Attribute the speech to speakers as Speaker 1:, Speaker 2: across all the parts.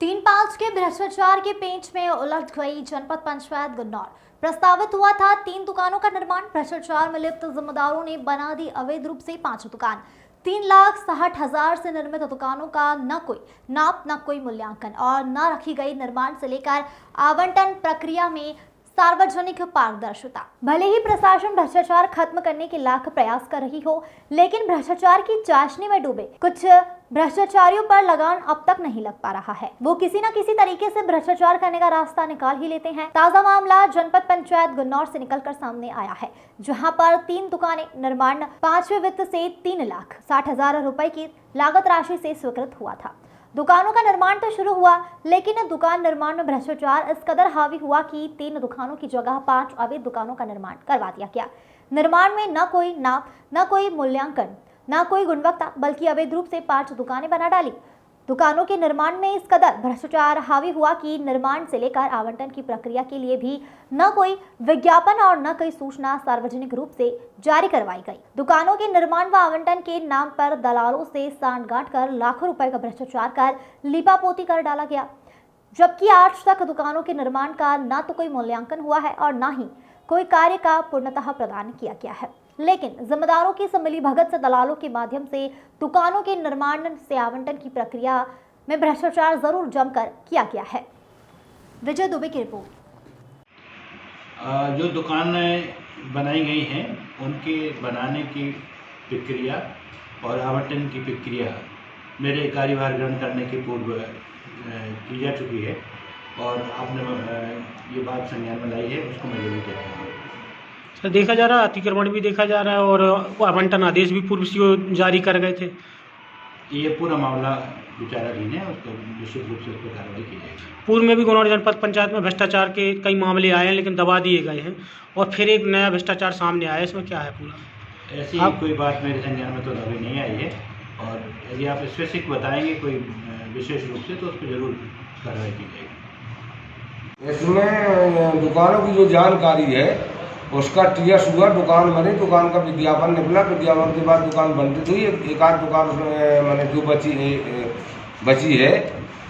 Speaker 1: 3-5 के भ्रष्टाचार के पेंच में उलझ गई जनपद पंचायत गुन्नौर। प्रस्तावित हुआ था 3 दुकानों का निर्माण। भ्रष्टाचार में लिप्त जिम्मेदारों ने बना दी अवैध रूप से 5 दुकान। 3,60,000 से निर्मित दुकानों का न कोई नाप, न कोई मूल्यांकन और न रखी गई निर्माण से लेकर आवंटन प्रक्रिया में सार्वजनिक पारदर्शिता। भले ही प्रशासन भ्रष्टाचार खत्म करने के लाख प्रयास कर रही हो, लेकिन भ्रष्टाचार की चाशनी में डूबे कुछ भ्रष्टाचारियों पर लगाम अब तक नहीं लग पा रहा है। वो किसी न किसी तरीके से भ्रष्टाचार करने का रास्ता निकाल ही लेते हैं। ताजा मामला जनपद पंचायत गुन्नौर से निकलकर सामने आया है, जहां पर 3 दुकानें निर्माण 5वें वित्त से 3,60,000 रुपए की लागत राशि से स्वीकृत हुआ था। दुकानों का निर्माण तो शुरू हुआ, लेकिन दुकान निर्माण में भ्रष्टाचार इस कदर हावी हुआ कि 3 दुकानों की जगह 5 अवैध दुकानों का निर्माण करवा दिया गया। निर्माण में न कोई नाप, न कोई मूल्यांकन, न कोई गुणवत्ता, बल्कि अवैध रूप से 5 दुकानें बना डाली। दुकानों के निर्माण में इस कदर भ्रष्टाचार हावी हुआ कि निर्माण से लेकर आवंटन की प्रक्रिया के लिए भी न कोई विज्ञापन और न कोई सूचना सार्वजनिक रूप से जारी करवाई गई। दुकानों के निर्माण व आवंटन के नाम पर दलालों से सांठगांठ कर लाखों रुपए का भ्रष्टाचार कर लीपापोती कर डाला गया, जबकि आज तक दुकानों के निर्माण का न तो कोई मूल्यांकन हुआ है और न ही कोई कार्य का पूर्णतः प्रदान किया गया है। लेकिन जिम्मेदारों की मिलीभगत से दलालों के माध्यम से दुकानों के निर्माण से आवंटन की प्रक्रिया में भ्रष्टाचार जरूर जमकर किया गया है। विजय दुबे की रिपोर्ट।
Speaker 2: जो दुकानें बनाई गई हैं उनके बनाने की प्रक्रिया और आवंटन की प्रक्रिया मेरे कार्यभार ग्रहण करने के पूर्व की जा चुकी है और आपने ये बात संज्ञान में लाई है, उसको मैं जरूर कहता हूँ।
Speaker 3: सर, देखा जा रहा है अतिक्रमण भी देखा जा रहा है और आवंटन आदेश भी पूर्व से जारी कर गए थे।
Speaker 2: ये पूरा मामला विचाराधीन है, उसको निश्चित रूप से उस पर कार्रवाई की जाएगी।
Speaker 3: पूर्व में भी गुन्नौर जनपद पंचायत में भ्रष्टाचार के कई मामले आए हैं, लेकिन दबा दिए गए हैं और फिर एक नया भ्रष्टाचार सामने आया है। इसमें क्या है पूरा?
Speaker 2: ऐसी कोई बात मेरे संज्ञान में तो अभी नहीं आई है और यदि आप स्पेसिफिक बताएंगे कोई विशेष रूप से तो उस पर जरूर कार्रवाई की जाएगी।
Speaker 4: इसमें दुकानों की जो जानकारी है उसका टीएस हुआ, दुकान बनी, दुकान का विज्ञापन निकला, विज्ञापन के बाद दुकान बनती हुई एक आध दुकान उसमें मैंने जो बची है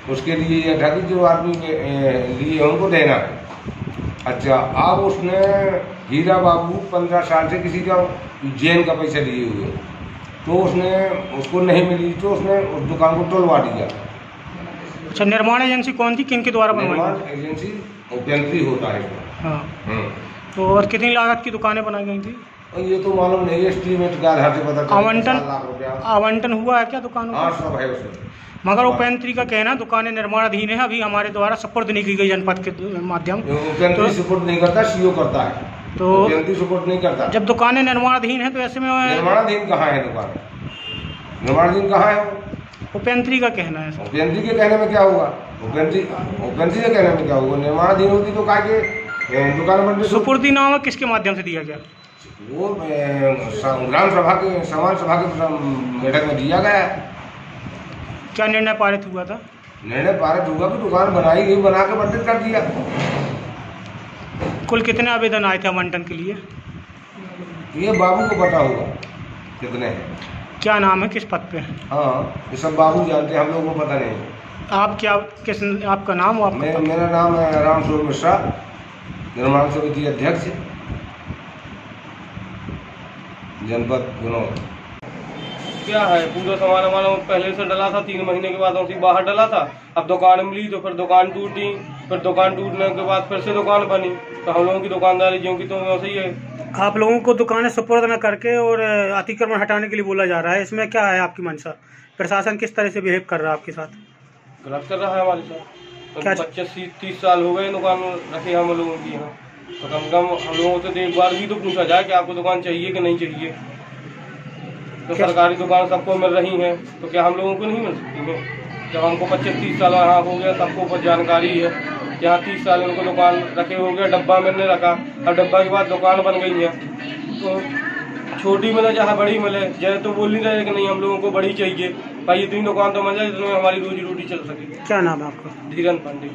Speaker 4: उसके लिए यह था कि जो आदमी लिए उनको देना है। अच्छा, अब उसने हीरा बाबू 15 साल से किसी का जेन का पैसा लिए हुए, तो उसने उसको नहीं मिली तो उसने उस दुकान को टोलवा दिया।
Speaker 3: अच्छा, निर्माण एजेंसी कौन थी, किन के द्वारा बनवाई?
Speaker 4: निर्माण एजेंसी ओपेंट्री होता है इसमें।
Speaker 3: हाँ। तो और कितनी लागत की दुकानें बनाई गई थी?
Speaker 4: ये तो मालूम नहीं है, एस्टीमेट के आधार से पता चला।
Speaker 3: आवंटन हुआ है क्या दुकानों का?
Speaker 4: हाँ, सब है उसमें।
Speaker 3: मगर ओपेंट्री का कहना दुकानें निर्माणाधीन है, अभी हमारे द्वारा सुपुर्द नहीं की गई जनपद के माध्यम।
Speaker 4: ओपेंट्री सपोर्ट नहीं करता, सीओ करता है,
Speaker 3: तो
Speaker 4: ओपेंट्री सपोर्ट नहीं करता।
Speaker 3: जब दुकानें निर्माणाधीन है तो ऐसे में
Speaker 4: निर्माणाधीन कहाँ है दुकान? निर्माणाधीन कहाँ है?
Speaker 3: ओपेंट्री का कहना है।
Speaker 4: ओपेंट्री के कहने में क्या होगा? ओपेंट्री के कहने में क्या होगा? निर्माणाधीन होती तो का के दुकान बनती।
Speaker 3: सुपुर्दी नाम किसके माध्यम से दिया गया?
Speaker 4: वो ग्राम सभा के समान सभा के बैठक में दिया गया है।
Speaker 3: क्या निर्णय पारित हुआ था?
Speaker 4: निर्णय पारित हुआ कि दुकान बनाई गई, बना के बंटित कर दिया।
Speaker 3: कुल कितने आवेदन आए थे आवंटन के लिए?
Speaker 4: ये बाबू को पता होगा कितने हैं।
Speaker 3: क्या नाम है, किस पद पे है?
Speaker 4: हाँ, ये सब बाबू जानते हैं, हम लोगों को पता नहीं।
Speaker 3: आप क्या, किस, आपका नाम?
Speaker 4: मेरा नाम है राम सूर्य मिश्रा, निर्माण समिति अध्यक्ष, जनपद गुन्नौर।
Speaker 5: क्या है, पूरा सामान हमारा पहले से डला था, 3 महीने के बाद उसी बाहर डला था। अब दुकान मिली तो फिर दुकान टूटी, फिर दुकान टूटने के बाद फिर से दुकान बनी, तो हम लोगों की दुकानदारी जो की तो वैसे ही है।
Speaker 3: आप लोगों को दुकानें सुपुर्द न करके और अतिक्रमण हटाने के लिए बोला जा रहा है, इसमें क्या है आपकी मंशा? प्रशासन किस तरह से बिहेव कर रहा है आपके साथ?
Speaker 5: गलत कर रहा है हमारे साथ। 25-30 साल हो गए दुकान रखे हम लोगों की यहाँ, तो कम से कम हम लोगों से एक बार भी तो पूछा जाए कि आपको दुकान चाहिए कि नहीं चाहिए। तो सरकारी दुकान सबको मिल रही हैं, तो क्या हम लोगों को नहीं मिल सकती हैं? जब हमको 25-30 साल यहाँ हो गया, सबको जानकारी है। यहाँ 30 साल उनको दुकान रखे हो गया, डब्बा मिलने रखा, और डब्बा के बाद दुकान बन गई है। तो छोटी मिले चाहे बड़ी मिले, जय तो बोल नहीं रहे कि नहीं हम लोगों को बड़ी चाहिए। भाई इतनी दुकान तो मिल जाए जिसमें हमारी रोजी रोटी चल सके।
Speaker 3: क्या नाम है आपका?
Speaker 5: धीरन पांडे।